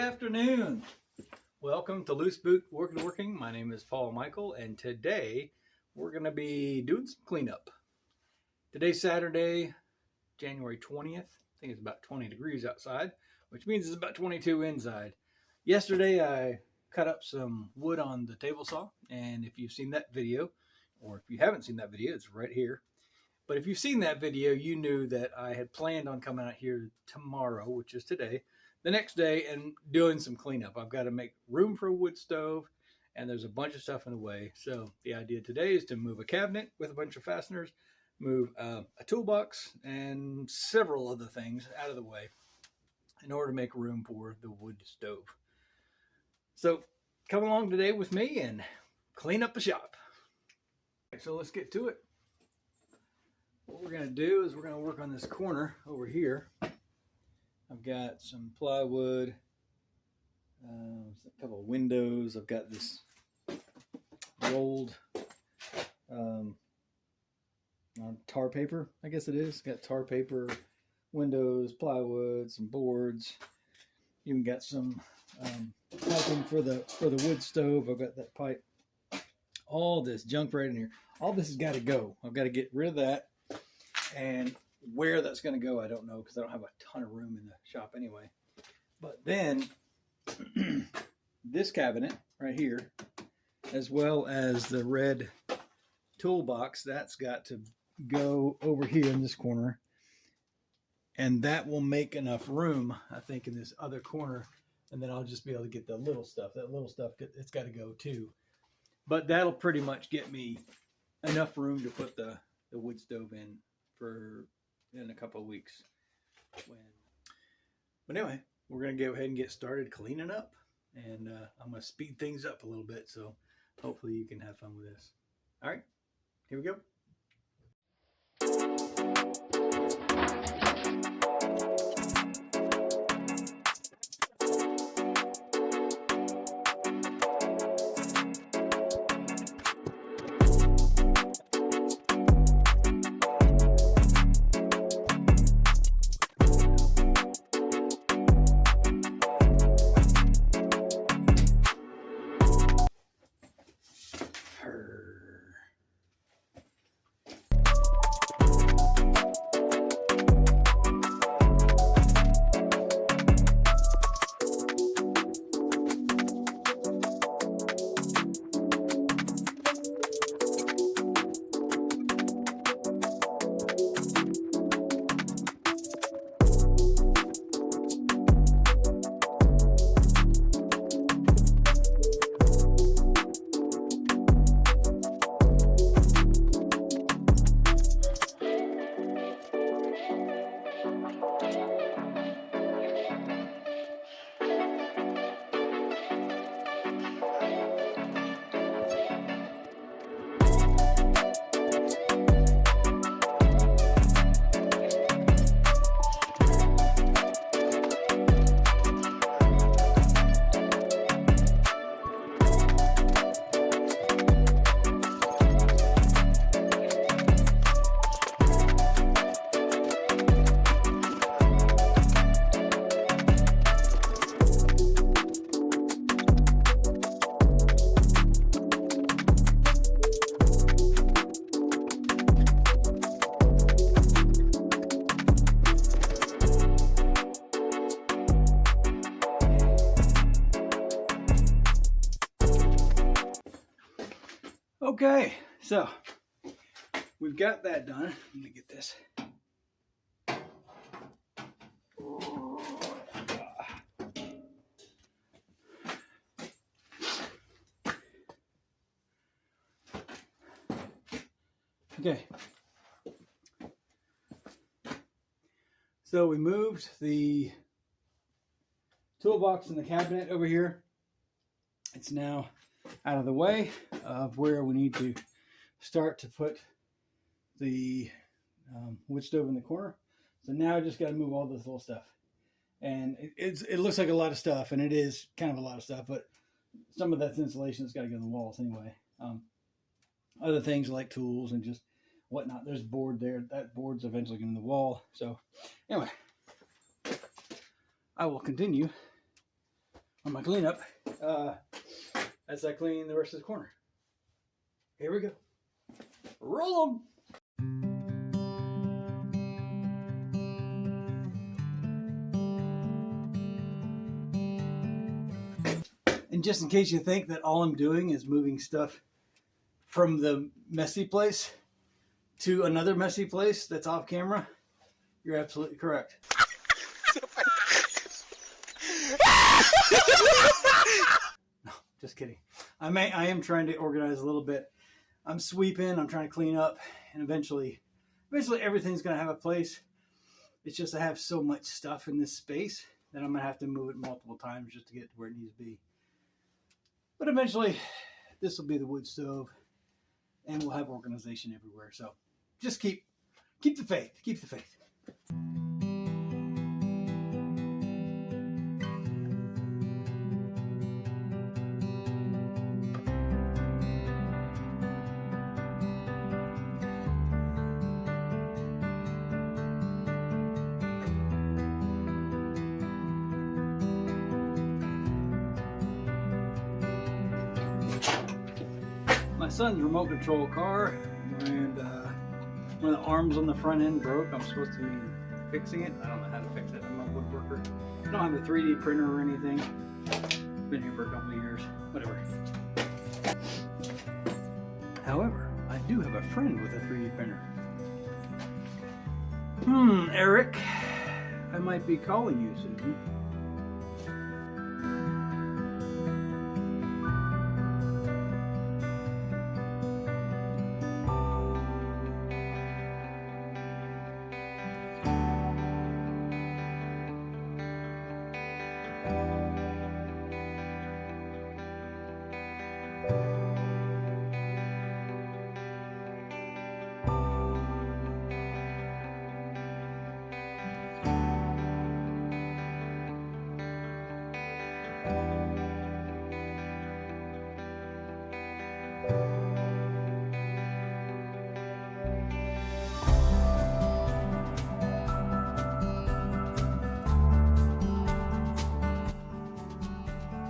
afternoon. Welcome to Loose Boot Working. My name is Paul Michael, and today we're going to be doing some cleanup. Today's Saturday, January 20th. I think it's about 20 degrees outside, which means it's about 22 inside. Yesterday I cut up some wood on the table saw, and if you've seen that video, or if you haven't seen that video, it's right here. But if you've seen that video, you knew that I had planned on coming out here tomorrow, which is today, the next day, and doing some cleanup. I've got to make room for a wood stove, and there's a bunch of stuff in the way. So the idea today is to move a cabinet with a bunch of fasteners, move a toolbox, and several other things out of the way in order to make room for the wood stove. So come along today with me and clean up the shop. So let's get to it. What we're going to do is we're going to work on this corner over here. I've got some plywood, a couple of windows. I've got this rolled tar paper, I guess it is. Got tar paper, windows, plywood, some boards. Even got some piping for the wood stove. I've got that pipe. All this junk right in here. All this has got to go. I've got to get rid of that. And where that's going to go, I don't know, because I don't have a ton of room in the shop anyway. But then this cabinet right here, as well as the red toolbox, that's got to go over here in this corner. And that will make enough room, I think, in this other corner. And then I'll just be able to get the little stuff. That little stuff, it's got to go too. But that'll pretty much get me enough room to put the wood stove in a couple of weeks. But anyway, we're going to go ahead and get started cleaning up. And I'm going to speed things up a little bit, so hopefully you can have fun with this. All right, here we go. Okay, so we've got that done. Let me get this. Okay. So we moved the toolbox in the cabinet over here. It's now out of the way of where we need to start to put the wood stove in the corner. So now I just got to move all this little stuff. And it looks like a lot of stuff, and it is kind of a lot of stuff, but some of that's insulation that's got to go in the walls anyway. Other things like tools and just whatnot. There's a board there. That board's eventually going to the wall. So anyway, I will continue on my cleanup as I clean the rest of the corner. Here we go. Roll them. And just in case you think that all I'm doing is moving stuff from the messy place to another messy place that's off camera, you're absolutely correct. No, just kidding. I am trying to organize a little bit. I'm sweeping, I'm trying to clean up, and eventually everything's going to have a place. It's just I have so much stuff in this space that I'm going to have to move it multiple times just to get to where it needs to be. But eventually, this will be the wood stove, and we'll have organization everywhere. So just keep the faith. Keep the faith. My son's remote control car, and one of the arms on the front end broke. I'm supposed to be fixing it. I don't know how to fix it. I'm not a woodworker. I don't have a 3D printer or anything. Been here for a couple of years. Whatever. However, I do have a friend with a 3D printer. Eric, I might be calling you soon.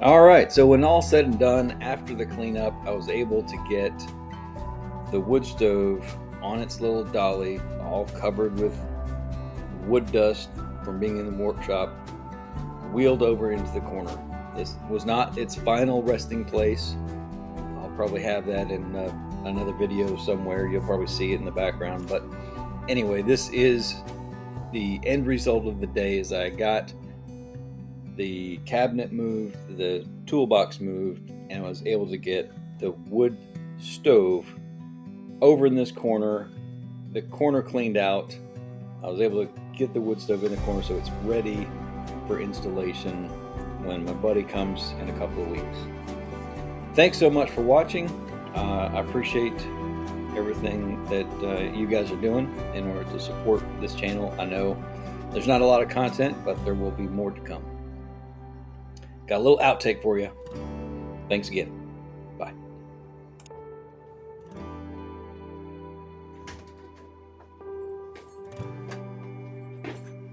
All right, so when all said and done, after the cleanup, I was able to get the wood stove on its little dolly, all covered with wood dust from being in the workshop, wheeled over into the corner. This was not its final resting place. I'll probably have that in another video somewhere. You'll probably see it in the background. But anyway, this is the end result of the day. As I got the cabinet moved, the toolbox moved, and I was able to get the wood stove over in this corner, the corner cleaned out. I was able to get the wood stove in the corner so it's ready for installation when my buddy comes in a couple of weeks. Thanks so much for watching. I appreciate everything that you guys are doing in order to support this channel. I know there's not a lot of content, but there will be more to come. Got a little outtake for you. Thanks again. Bye.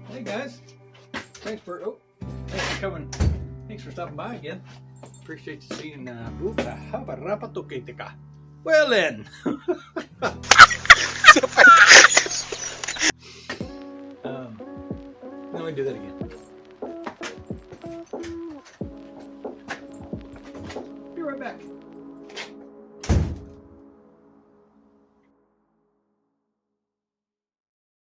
Hey guys. Thanks for coming. Thanks for stopping by again. Appreciate you seeing well then. Let me do that again. Be right back.